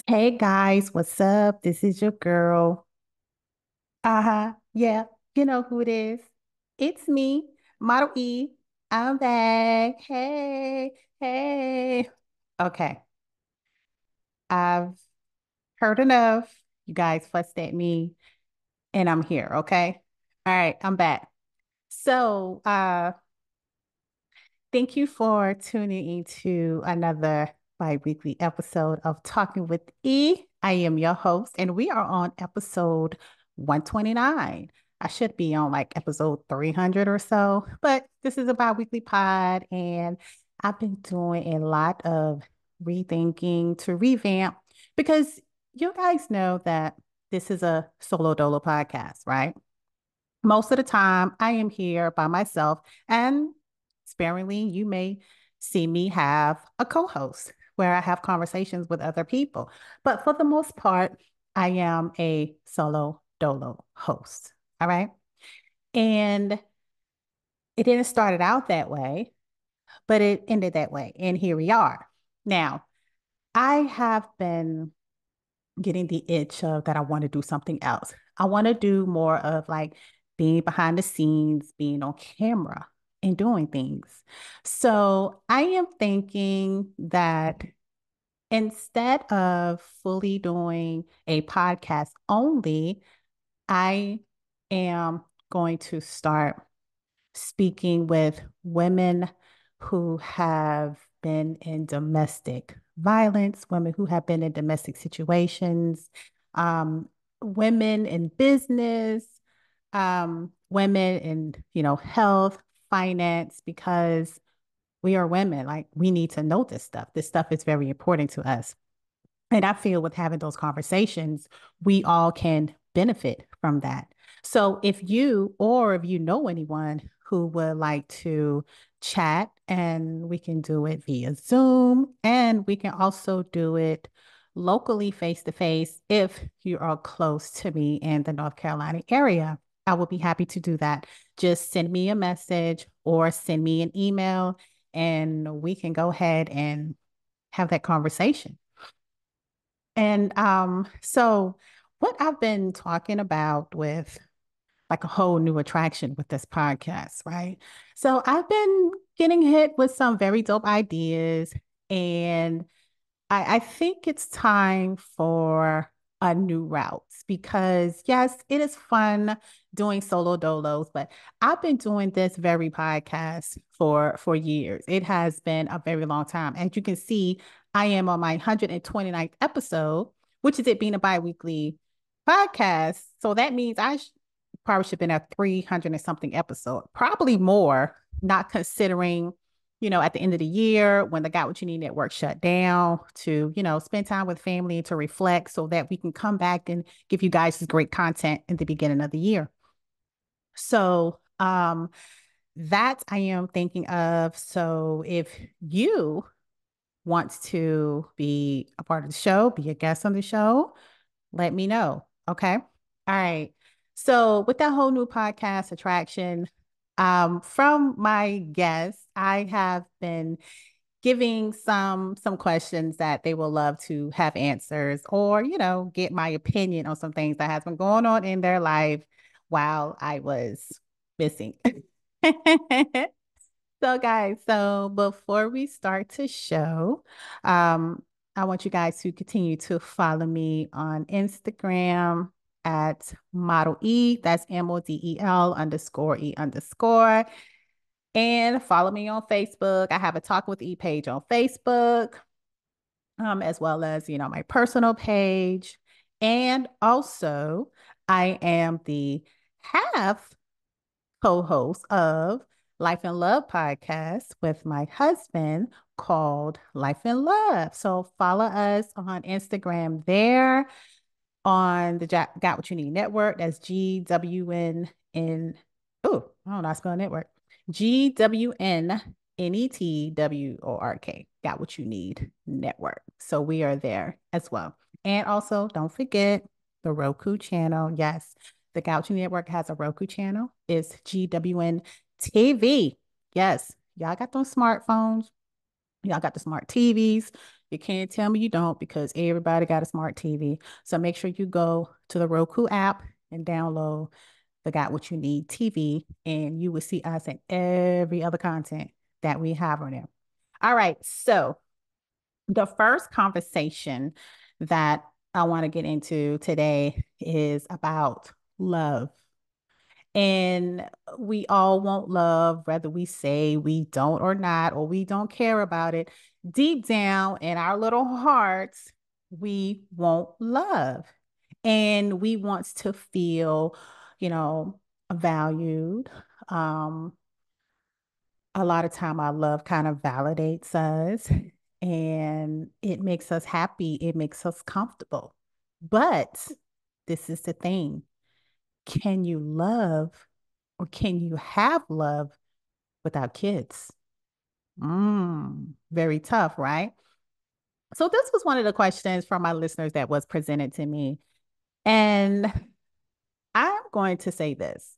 Hey guys, what's up? This is your girl. Uh-huh. Yeah, you know who it is. It's me, Model E. I'm back. Hey, hey. Okay, I've heard enough. You guys fussed at me, and I'm here, okay? All right, I'm back. So, thank you for tuning into another bi-weekly episode of Talking with E. I am your host, and we are on episode 129. I should be on like episode 300 or so, but this is a bi-weekly pod, and I've been doing a lot of rethinking to revamp because you guys know that this is a solo dolo podcast, right? Most of the time, I am here by myself, and sparingly, you may see me have a co host where I have conversations with other people. But for the most part, I am a solo dolo host. All right. And it didn't start out that way, but it ended that way. And here we are. Now, I have been getting the itch of that I want to do something else. I want to do more of like being behind the scenes, being on camera and doing things. So I am thinking that instead of fully doing a podcast only, I am going to start speaking with women who have been in domestic violence, women who have been in domestic situations, um, women in business, women in, health, finance, because we are women. Like we need to know this stuff. This stuff is very important to us. And I feel with having those conversations, we all can benefit from that. So if you know anyone who would like to chat, and we can do it via Zoom, and we can also do it locally face to face if you are close to me in the North Carolina area. I will be happy to do that. Just send me a message or send me an email, and we can go ahead and have that conversation. And so what I've been talking about with like a whole new attraction with this podcast, right? So I've been getting hit with some very dope ideas, and I think it's time for a new route because yes, it is fun doing solo dolos, but I've been doing this very podcast for years. It has been a very long time. As you can see, I am on my 129th episode, which is it being a bi-weekly podcast. So that means probably should have been at 300 and something episode, probably more, not considering at the end of the year when the Got What You Need Network shut down to, spend time with family to reflect so that we can come back and give you guys this great content in the beginning of the year. So, that I am thinking of. So if you want to be a part of the show, be a guest on the show, let me know. Okay. All right. So with that whole new podcast attraction, from my guests, I have been giving some questions that they will love to have answers or, get my opinion on some things that has been going on in their life while I was missing. So guys, so before we start to show, um, I want you guys to continue to follow me on Instagram at Model E. That's MODEL underscore E underscore. And follow me on Facebook. I have a Talk with E page on Facebook, as well as, my personal page. And also, I am the half co-host of Life and Love podcast with my husband called Life and Love. So follow us on Instagram there on the Got What You Need Network. That's GWN in, oh, I don't know how to spell network. GWNNETWORK. Got What You Need Network. So we are there as well. And also, don't forget the Roku channel. Yes, the Got What You Need Network has a Roku channel. It's GWN TV. Yes, y'all got those smartphones. Y'all got the smart TVs. You can't tell me you don't because everybody got a smart TV. So make sure you go to the Roku app and download the Got What You Need TV, and you will see us and every other content that we have on there. All right. So the first conversation that I want to get into today is about love. And we all want love, whether we say we don't or not, or we don't care about it. Deep down in our little hearts, we want love. And we want to feel, you know, valued. Um, a lot of time our love kind of validates us and it makes us happy. It makes us comfortable. But this is the thing. Can you love or can you have love without kids? Very tough, right? So this was one of the questions from my listeners that was presented to me. And I'm going to say this.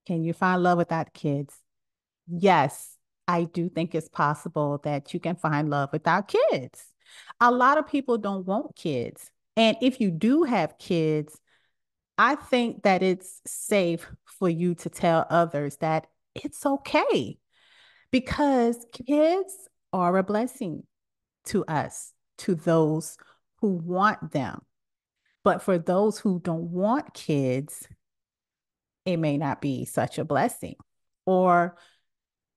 Can you find love without kids? Yes, I do think it's possible that you can find love without kids. A lot of people don't want kids. And if you do have kids, I think that it's safe for you to tell others that it's okay because kids are a blessing to us, to those who want them. But for those who don't want kids, it may not be such a blessing. Or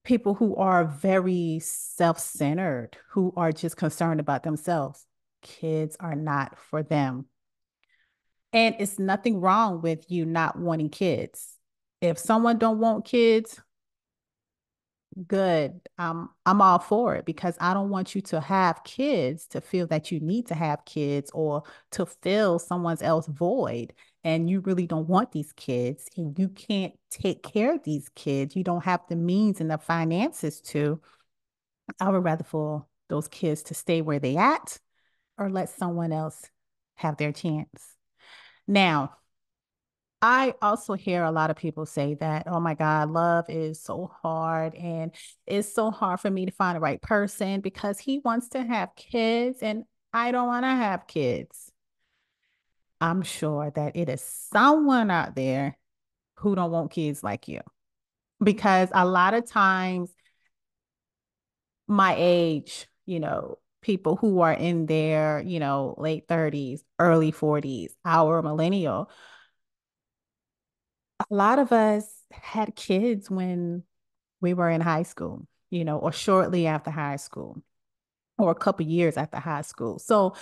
people who are very self centered, who are just concerned about themselves. Kids are not for them. And it's nothing wrong with you not wanting kids. If someone don't want kids, good. I'm all for it because I don't want you to have kids to feel that you need to have kids or to fill someone else's void. And you really don't want these kids and you can't take care of these kids. You don't have the means and the finances to. I would rather for those kids to stay where they at or let someone else have their chance. Now, I also hear a lot of people say that, oh my God, love is so hard and it's so hard for me to find the right person because he wants to have kids and I don't want to have kids. I'm sure that it is someone out there who don't want kids like you because a lot of times my age, people who are in their, late 30s, early 40s, our millennial, a lot of us had kids when we were in high school, or shortly after high school, or a couple years after high school. So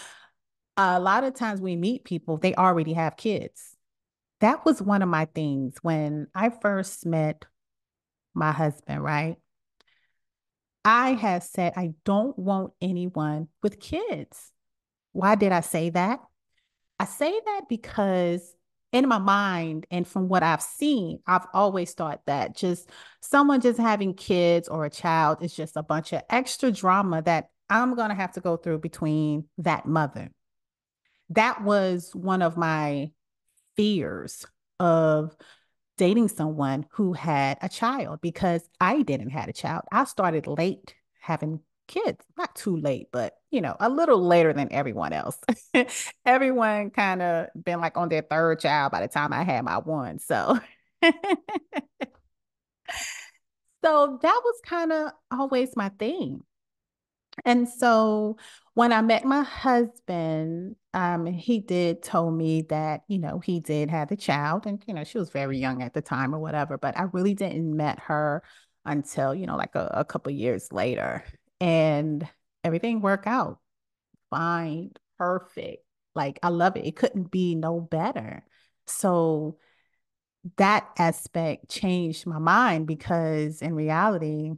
a lot of times we meet people, they already have kids. That was one of my things when I first met my husband, right? I had said, I don't want anyone with kids. Why did I say that? I say that because in my mind and from what I've seen, I've always thought that just someone just having kids or a child is just a bunch of extra drama that I'm going to have to go through between that mother. That was one of my fears of dating someone who had a child because I didn't have a child. I started late having kids, not too late, but a little later than everyone else. Everyone kind of been like on their third child by the time I had my one. So so that was kind of always my thing. And so when I met my husband, he did told me that, he did have the child and, she was very young at the time or whatever, but I really didn't met her until, like a couple years later. And everything worked out fine, perfect. Like I love it. It couldn't be no better. So that aspect changed my mind because in reality,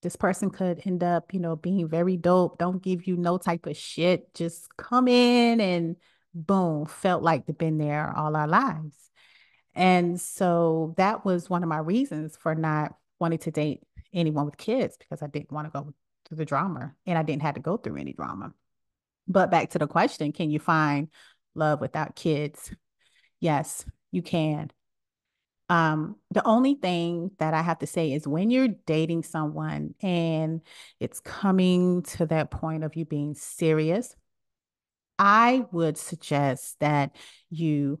this person could end up, being very dope, don't give you no type of shit, just come in and boom, felt like they've been there all our lives. And so that was one of my reasons for not wanting to date anyone with kids because I didn't want to go through the drama and I didn't have to go through any drama. But back to the question, can you find love without kids? Yes, you can. The only thing that I have to say is when you're dating someone and it's coming to that point of you being serious, I would suggest that you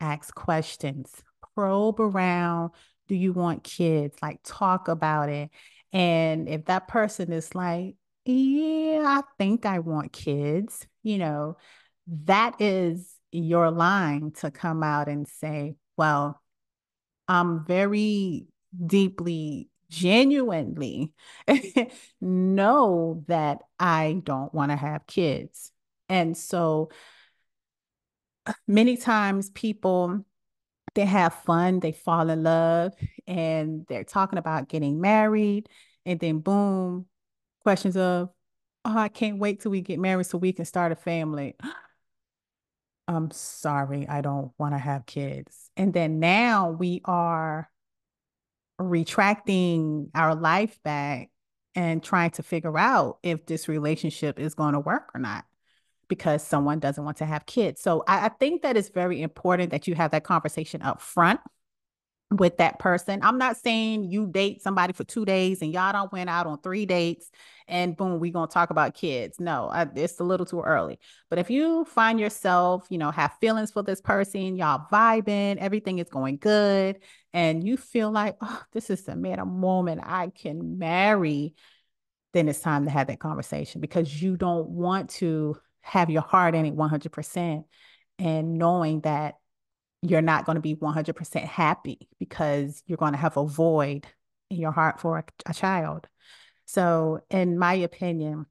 ask questions, probe around. Do you want kids? Like, talk about it. And if that person is like, yeah, I think I want kids, that is your line to come out and say, well, I'm very deeply, genuinely know that I don't want to have kids. And so many times people, they have fun, they fall in love, and they're talking about getting married, and then boom, questions of, oh, I can't wait till we get married so we can start a family. I'm sorry, I don't want to have kids. And then now we are retracting our life back and trying to figure out if this relationship is going to work or not because someone doesn't want to have kids. So I think that it's very important that you have that conversation up front with that person. I'm not saying you date somebody for 2 days and y'all don't went out on 3 dates and boom, we gonna talk about kids. No, it's a little too early. But if you find yourself, have feelings for this person, y'all vibing, everything is going good, and you feel like, oh, this is the man, a woman I can marry, then it's time to have that conversation because you don't want to have your heart in it 100% and knowing that you're not going to be 100% happy because you're going to have a void in your heart for a child. So, in my opinion,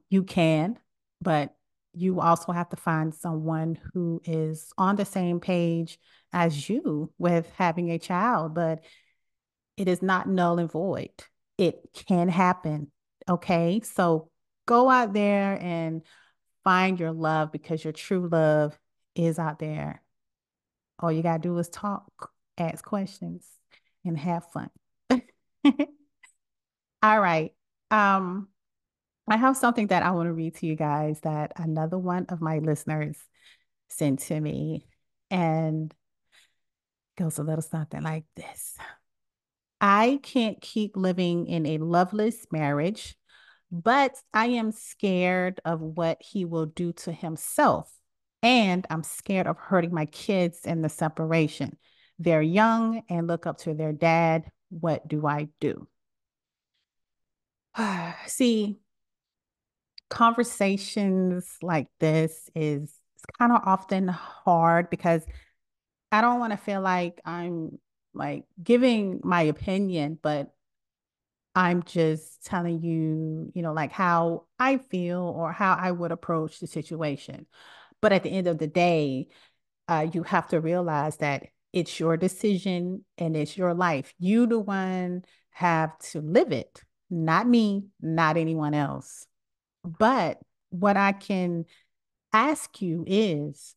you can, but you also have to find someone who is on the same page as you with having a child, but it is not null and void. It can happen. Okay. So go out there and find your love because your true love is out there. All you got to do is talk, ask questions, and have fun. All right. Um, I have something that I want to read to you guys that another one of my listeners sent to me, and goes a little something like this. I can't keep living in a loveless marriage, but I am scared of what he will do to himself. And I'm scared of hurting my kids in the separation. They're young and look up to their dad. What do I do? See, conversations like this is kind of often hard because I don't want to feel like I'm like giving my opinion, but I'm just telling you, like how I feel or how I would approach the situation. But at the end of the day, you have to realize that it's your decision and it's your life. You, the one, have to live it, not me, not anyone else. But what I can ask you is,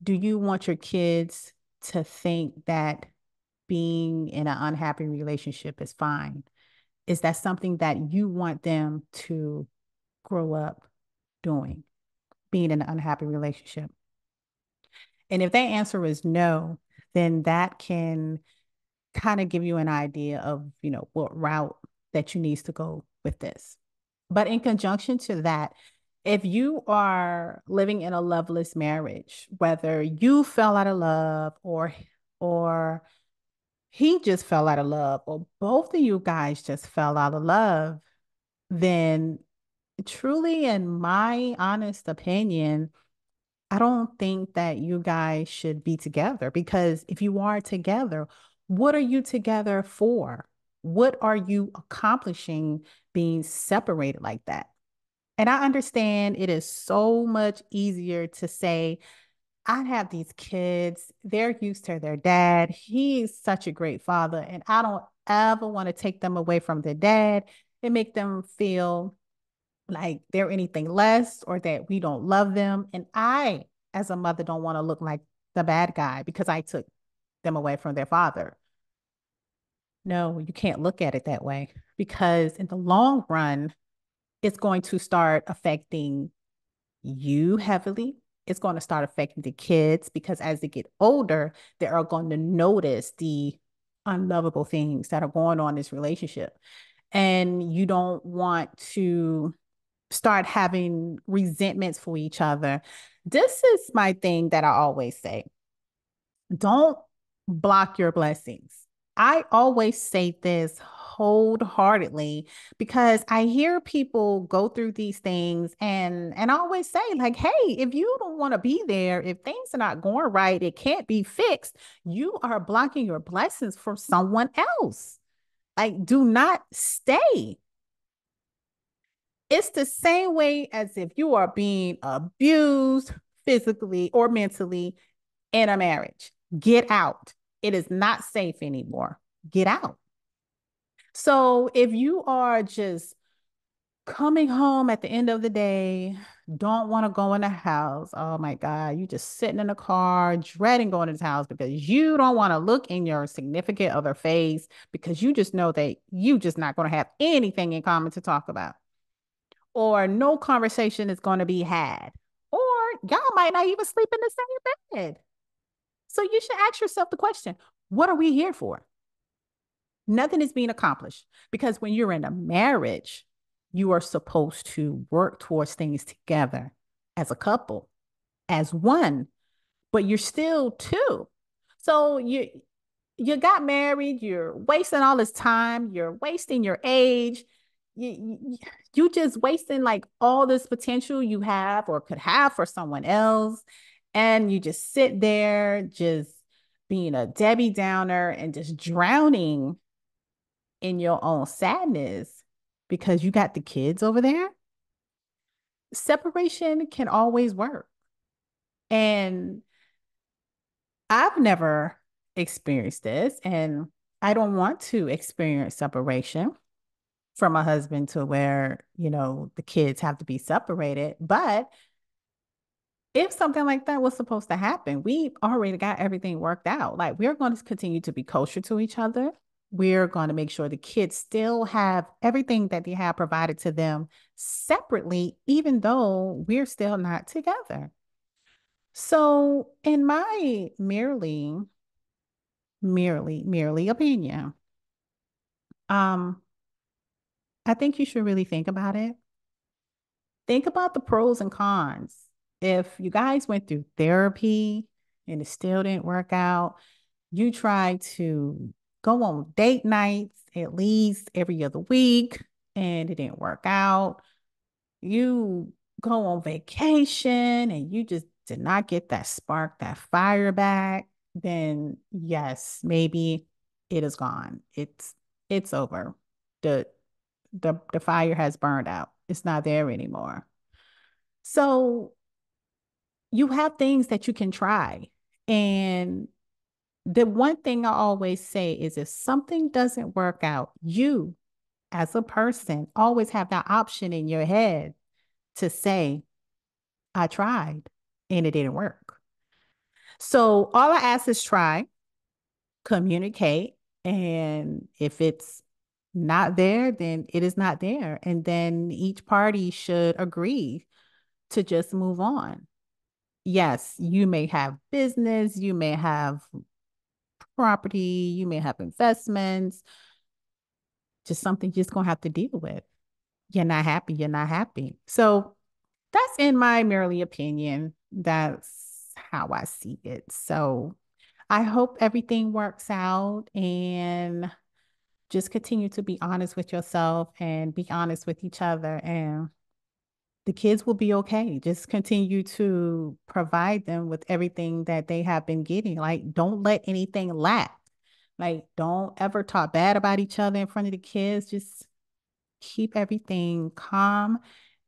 do you want your kids to think that being in an unhappy relationship is fine? Is that something that you want them to grow up doing, being in an unhappy relationship? And if that answer is no, then that can kind of give you an idea of, what route that you need to go with this. But in conjunction to that, if you are living in a loveless marriage, whether you fell out of love or he just fell out of love or both of you guys just fell out of love, then truly, in my honest opinion, I don't think that you guys should be together because if you are together, what are you together for? What are you accomplishing being separated like that? And I understand it is so much easier to say, I have these kids, they're used to their dad. He's such a great father, and I don't ever want to take them away from their dad and make them feel like they're anything less or that we don't love them. And I, as a mother, don't want to look like the bad guy because I took them away from their father. No, you can't look at it that way because in the long run, it's going to start affecting you heavily. it's going to start affecting the kids because as they get older, they are going to notice the unlovable things that are going on in this relationship. And you don't want to start having resentments for each other. This is my thing that I always say. Don't block your blessings. I always say this wholeheartedly because I hear people go through these things and I always say like, hey, if you don't want to be there, if things are not going right, it can't be fixed, you are blocking your blessings from someone else. Like, do not stay. It's the same way as if you are being abused physically or mentally in a marriage. Get out. It is not safe anymore. Get out. So if you are just coming home at the end of the day, don't want to go in the house. Oh my God, you just sitting in the car, dreading going to the house because you don't want to look in your significant other face because you just know that you just not going to have anything in common to talk about. Or no conversation is going to be had. Or y'all might not even sleep in the same bed. So you should ask yourself the question, what are we here for? Nothing is being accomplished because when you're in a marriage, you are supposed to work towards things together as a couple, as one, but you're still two. So you got married, you're wasting all this time, you're wasting your age. You just wasting like all this potential you have or could have for someone else. And you just sit there just being a Debbie Downer and just drowning in your own sadness because you got the kids over there. Separation can always work. And I've never experienced this, and I don't want to experience separation from a husband to where, the kids have to be separated. But if something like that was supposed to happen, we already got everything worked out. Like, we're going to continue to be kosher to each other. We're going to make sure the kids still have everything that they have provided to them separately, even though we're still not together. So, in my merely opinion, um, I think you should really think about it. Think about the pros and cons. If you guys went through therapy and it still didn't work out, you try to go on date nights at least every other week and it didn't work out. You go on vacation and you just did not get that spark, that fire back, then yes, maybe it is gone. It's over. The the fire has burned out. It's not there anymore. So you have things that you can try. And the one thing I always say is if something doesn't work out, you as a person always have that option in your head to say, I tried and it didn't work. So all I ask is try, communicate, and if it's not there, then it is not there. And then each party should agree to just move on. Yes, you may have business, you may have property, you may have investments, just something you're just gonna have to deal with. You're not happy, you're not happy. So that's in my merely opinion. That's how I see it. So I hope everything works out and just continue to be honest with yourself and be honest with each other. And the kids will be okay. Just continue to provide them with everything that they have been getting. Like, don't let anything lack. Like, don't ever talk bad about each other in front of the kids. Just keep everything calm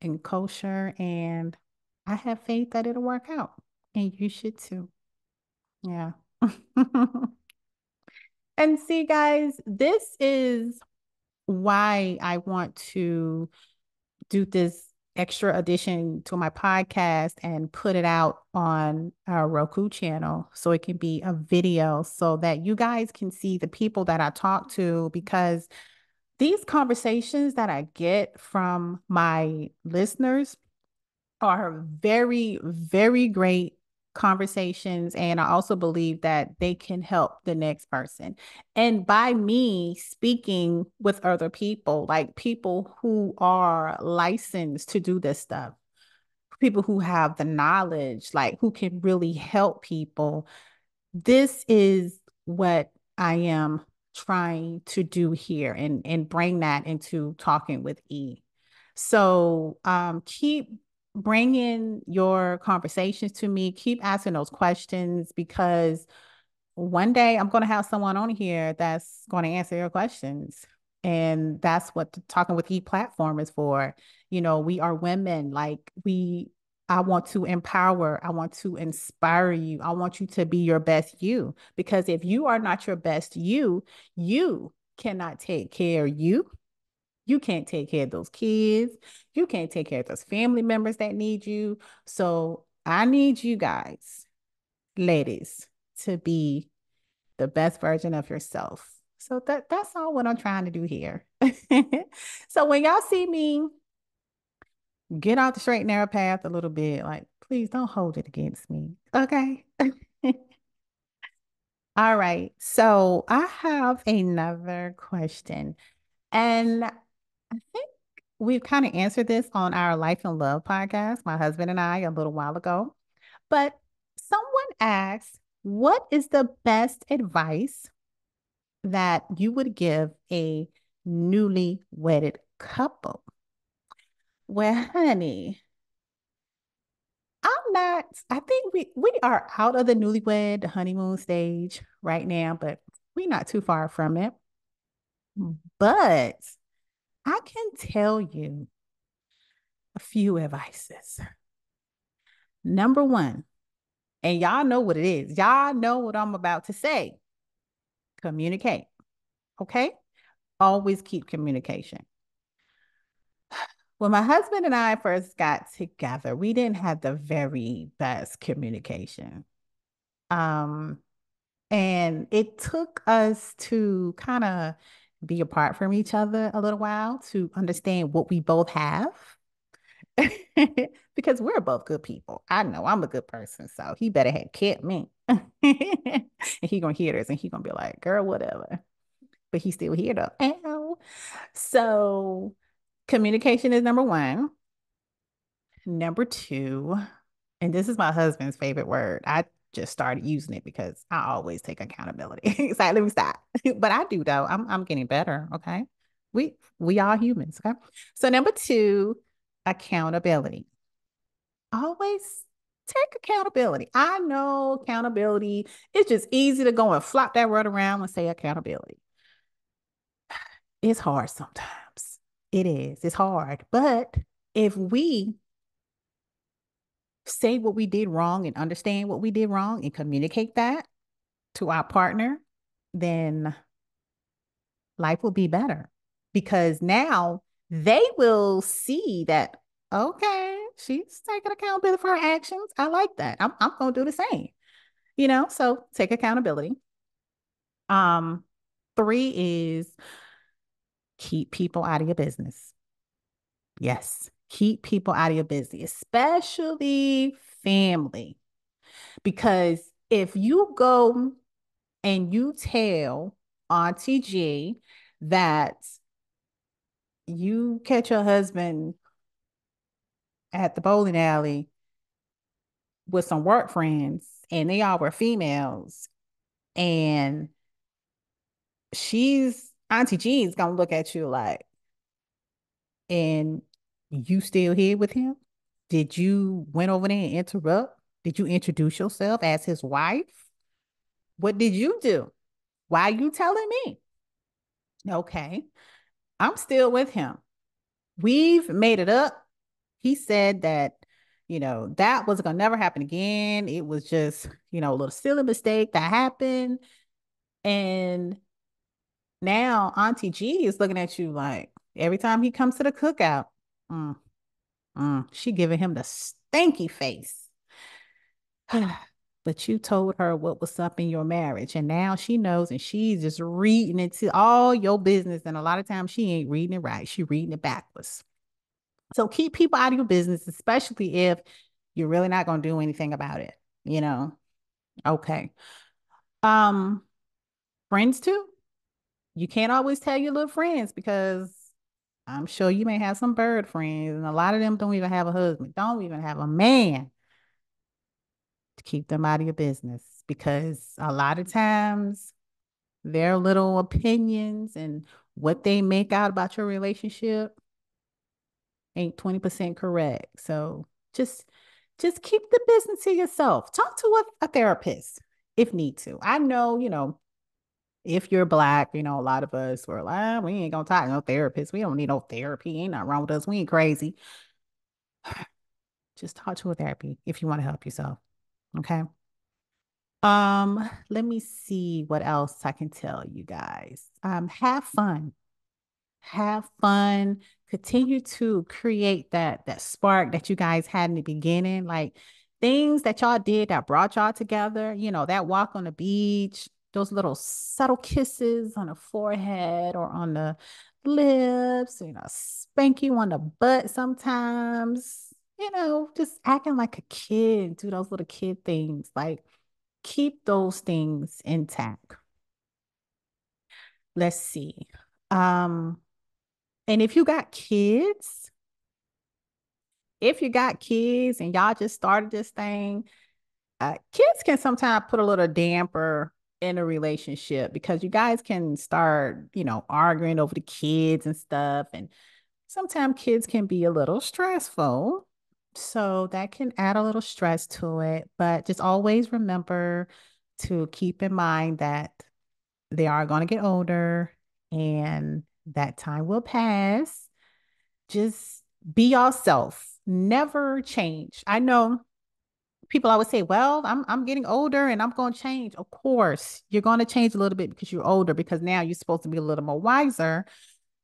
and kosher. And I have faith that it'll work out. And you should too. Yeah. And see, guys, this is why I want to do this extra addition to my podcast and put it out on our Roku channel so it can be a video so that you guys can see the people that I talk to, because these conversations that I get from my listeners are very, very great conversations. And I also believe that they can help the next person. And by me speaking with other people, like people who are licensed to do this stuff, people who have the knowledge, like who can really help people, this is what I am trying to do here and bring that into talking with E. So keep bringing your conversations to me, keep asking those questions because one day I'm going to have someone on here that's going to answer your questions. And that's what the Talking with E platform is for. You know, we are women. I want to empower, I want to inspire you. I want you to be your best you. Because if you are not your best you cannot take care of you. You can't take care of those kids. You can't take care of those family members that need you. So I need you guys, ladies, to be the best version of yourself. So that's all what I'm trying to do here. So when y'all see me get off the straight and narrow path a little bit, like please don't hold it against me. Okay. All right. So I have another question. And I think we've kind of answered this on our Life and Love podcast, my husband and I, a little while ago. But someone asked, what is the best advice that you would give a newly wedded couple? Well, honey, I'm not, I think we are out of the newlywed honeymoon stage right now, but we're not too far from it. But I can tell you a few advices. Number one, and y'all know what it is. Y'all know what I'm about to say. Communicate. Okay? Always keep communication. When my husband and I first got together, we didn't have the very best communication. Um, and it took us to kind of be apart from each other a little while to understand what we both have. Because we're both good people. I know I'm a good person, so he better have kept me. And he gonna hear this and he gonna be like, girl, whatever. But he's still here though. Ow. So communication is number one. Number two, and this is my husband's favorite word. I just started using it because I always take accountability. It's like, let me stop. But I do though. I'm getting better. Okay. We are humans. Okay. So number two, accountability. Always take accountability. I know accountability. It's just easy to go and flop that word around and say accountability. It's hard sometimes. It is. It's hard. But if we say what we did wrong and understand what we did wrong and communicate that to our partner, then life will be better because now they will see that, okay, she's taking accountability for her actions. I like that. I'm going to do the same, so take accountability. Um, Three is keep people out of your business. Yes, keep people out of your business, especially family. Because if you go and you tell Auntie G that you catch your husband at the bowling alley with some work friends and they all were females and Auntie G is gonna look at you like, and you still here with him? Did you went over there and interrupt? Did you introduce yourself as his wife? What did you do? Why are you telling me? Okay, I'm still with him. We've made it up. He said that, that was going to never happen again. It was just, a little silly mistake that happened. And now Auntie G is looking at you like every time he comes to the cookout, mm, she giving him the stanky face. But you told her what was up in your marriage, and now she knows, and she's just reading into all your business. And a lot of times she ain't reading it right. She reading it backwards. So keep people out of your business, especially if you're really not going to do anything about it, you know? Okay. Um, Friends too. You can't always tell your little friends because I'm sure you may have some bird friends, and a lot of them don't even have a husband, don't even have a man to keep them out of your business because a lot of times their little opinions and what they make out about your relationship ain't 20% correct. So just just keep the business to yourself. Talk to a therapist if need to. I know, if you're black, a lot of us were like, "Ah, we ain't gonna talk to no therapist. We don't need no therapy. Ain't nothing wrong with us. We ain't crazy." Just talk to a therapy if you want to help yourself. Okay. Let me see what else I can tell you guys. Have fun. Have fun, continue to create that spark that you guys had in the beginning, like things that y'all did that brought y'all together, that walk on the beach, those little subtle kisses on the forehead or on the lips, spank you on the butt sometimes, just acting like a kid, do those little kid things, like keep those things intact. Let's see. Um, and if you got kids and y'all just started this thing, kids can sometimes put a little damper in a relationship because you guys can start, arguing over the kids and stuff. And sometimes kids can be a little stressful. So that can add a little stress to it. But just always remember to keep in mind that they are going to get older and that time will pass. Just be yourself. Never change. I know people always say, "Well, I'm getting older and I'm going to change." Of course, you're going to change a little bit because you're older because now you're supposed to be a little more wiser.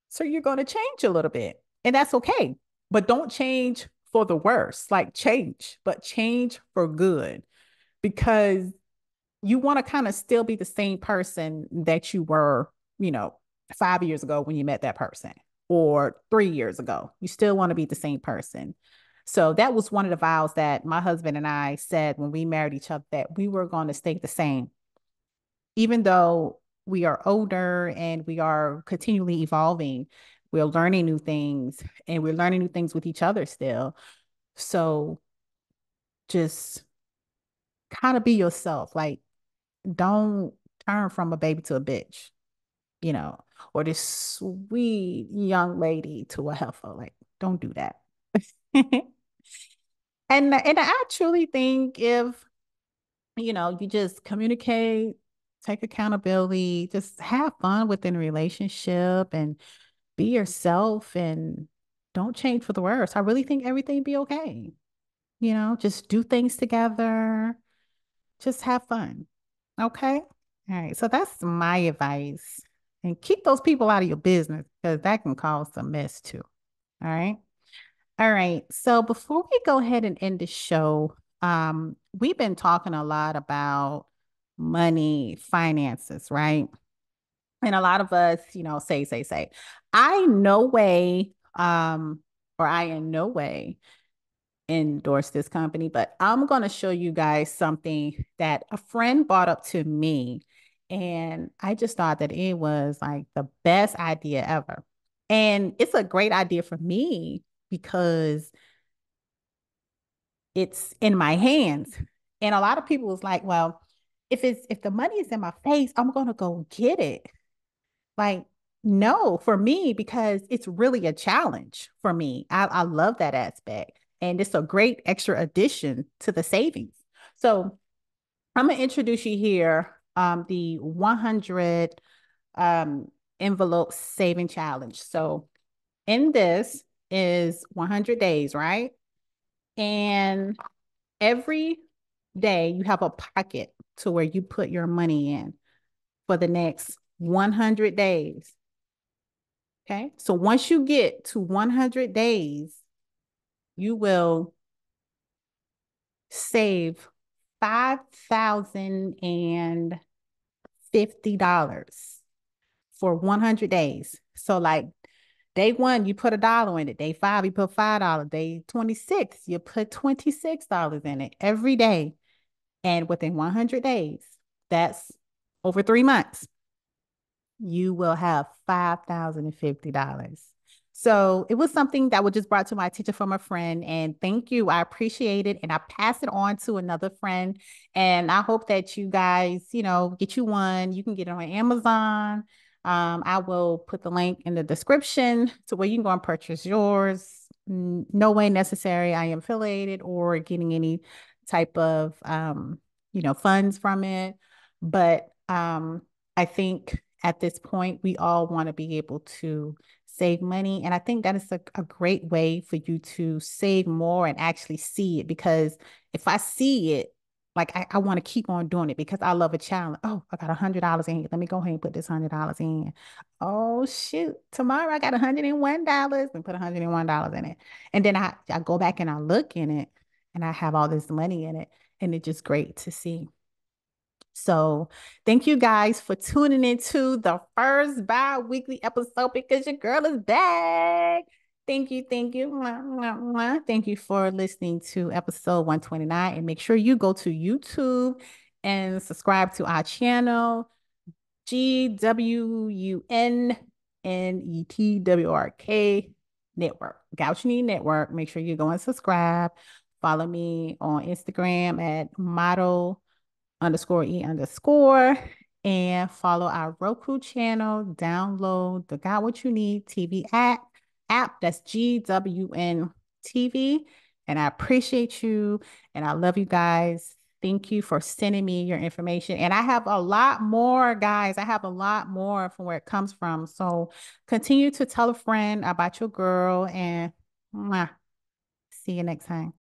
So you're going to change a little bit. And that's okay. But don't change for the worse. Like change, but change for good because you want to kind of still be the same person that you were, you know, 5 years ago when you met that person or 3 years ago. You still want to be the same person. So that was one of the vows that my husband and I said when we married each other that we were going to stay the same, even though we are older and we are continually evolving. We're learning new things and we're learning new things with each other still. So just kind of be yourself. Like, don't turn from a baby to a bitch, you know, or this sweet young lady to a heifer. Like, don't do that. And I truly think if you just communicate, take accountability, just have fun within a relationship and be yourself and don't change for the worse. I really think everything be okay. Just do things together, just have fun. Okay. All right. So that's my advice. And keep those people out of your business because that can cause some mess too. All right. All right. So before we go ahead and end the show, we've been talking a lot about money, finances, right? And a lot of us, say, I no way, or I in no way endorse this company, but I'm going to show you guys something that a friend brought up to me. And I just thought that it was like the best idea ever. And it's a great idea for me because it's in my hands. And a lot of people was like, well, if the money is in my face, I'm going to go get it. Like, no, for me, because it's really a challenge for me. I love that aspect. And it's a great extra addition to the savings. So I'm going to introduce you here the 100 envelope saving challenge. So in this is 100 days, right? And every day you have a pocket to where you put your money in for the next 100 days. Okay. So once you get to 100 days, you will save $5,050 for 100 days. So, like, Day one, you put $1 in it. Day five, you put $5. Day 26, you put $26 in it every day. And within 100 days, that's over 3 months, you will have $5,050. So it was something that was just brought to my attention from a friend. And thank you. I appreciate it. And I pass it on to another friend. And I hope that you guys, get you one. You can get it on Amazon. I will put the link in the description to where you can go and purchase yours. No way necessary. I am affiliated or getting any type of, funds from it. But I think at this point, we all want to be able to save money. And I think that is a great way for you to save more and actually see it. Because if I see it, like I want to keep on doing it because I love a challenge. Oh, I got $100 in here. Let me go ahead and put this $100 in. Oh, shoot. Tomorrow I got $101 and put $101 in it. And then I go back and I look in it and I have all this money in it. And it's just great to see. So thank you guys for tuning into the first bi-weekly episode because your girl is back. Thank you. Thank you. Mwah, mwah, mwah. Thank you for listening to episode 129. And make sure you go to YouTube and subscribe to our channel, GWUN Network, GWUN Network. Make sure you go and subscribe. Follow me on Instagram at model_E_, and follow our Roku channel. Download the Got What You Need TV app. That's GWN TV. And I appreciate you and I love you guys. Thank you for sending me your information. And I have a lot more, guys. I have a lot more from where it comes from. So continue to tell a friend about your girl and mwah, see you next time.